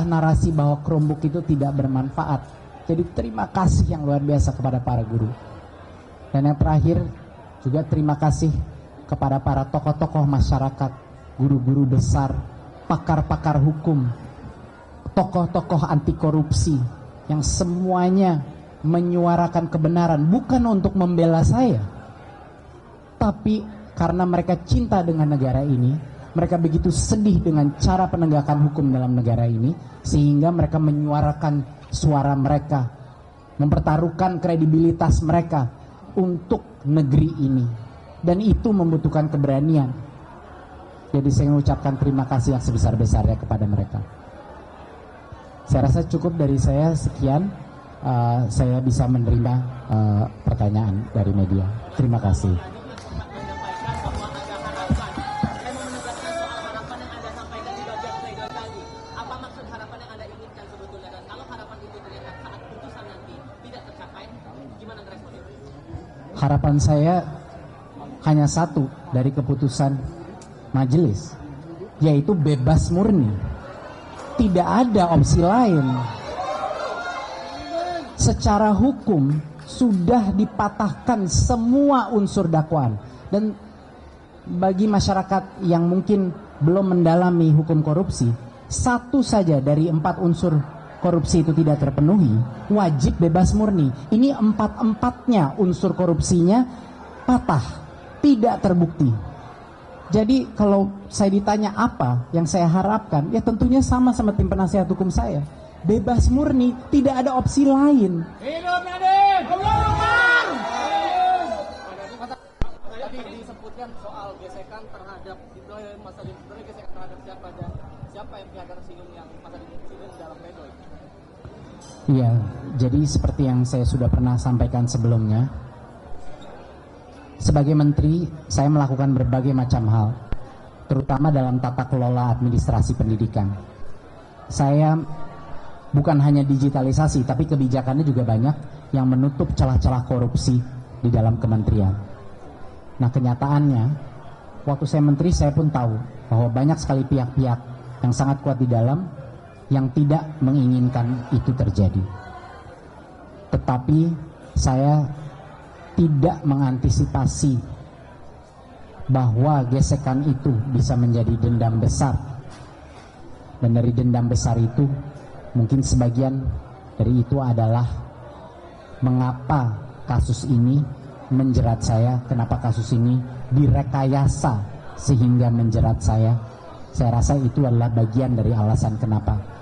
narasi bahwa Chromebook itu tidak bermanfaat. Jadi terima kasih yang luar biasa kepada para guru. Dan yang terakhir juga terima kasih kepada para tokoh-tokoh masyarakat, guru-guru besar, pakar-pakar hukum, tokoh-tokoh anti korupsi yang semuanya menyuarakan kebenaran bukan untuk membela saya, tapi karena mereka cinta dengan negara ini. Mereka begitu sedih dengan cara penegakan hukum dalam negara ini, sehingga mereka menyuarakan suara mereka, mempertaruhkan kredibilitas mereka untuk negeri ini. Dan itu membutuhkan keberanian. Jadi saya mengucapkan terima kasih yang sebesar-besarnya kepada mereka. Saya rasa cukup dari saya, sekian. Saya bisa menerima pertanyaan dari media. Terima kasih. Harapan saya hanya satu dari keputusan majelis, yaitu bebas murni. Tidak ada opsi lain. Secara hukum sudah dipatahkan semua unsur dakwaan. Dan bagi masyarakat yang mungkin belum mendalami hukum korupsi, satu saja dari 4 unsur korupsi itu tidak terpenuhi, wajib bebas murni. Ini 4-empatnya unsur korupsinya patah, tidak terbukti. Jadi kalau saya ditanya apa yang saya harapkan, ya tentunya sama tim penasihat hukum saya. Bebas murni, tidak ada opsi lain. Hidup Nadiem! Allahu Akbar! Tadi disebutkan soal gesekan terhadap masa sebenarnya gesekan terhadap siapa yang pihak tersinggung yang masa disinggung dalam pledoi. Iya, jadi seperti yang saya sudah pernah sampaikan sebelumnya, sebagai menteri saya melakukan berbagai macam hal, terutama dalam tata kelola administrasi pendidikan. Saya bukan hanya digitalisasi, tapi kebijakannya juga banyak yang menutup celah-celah korupsi di dalam kementerian. Nah, kenyataannya, waktu saya menteri saya pun tahu bahwa banyak sekali pihak-pihak yang sangat kuat di dalam yang tidak menginginkan itu terjadi. Tetapi saya tidak mengantisipasi bahwa gesekan itu bisa menjadi dendam besar. Dan dari dendam besar itu, mungkin sebagian dari itu adalah mengapa kasus ini menjerat saya, kenapa kasus ini direkayasa sehingga menjerat saya. Saya rasa itu adalah bagian dari alasan kenapa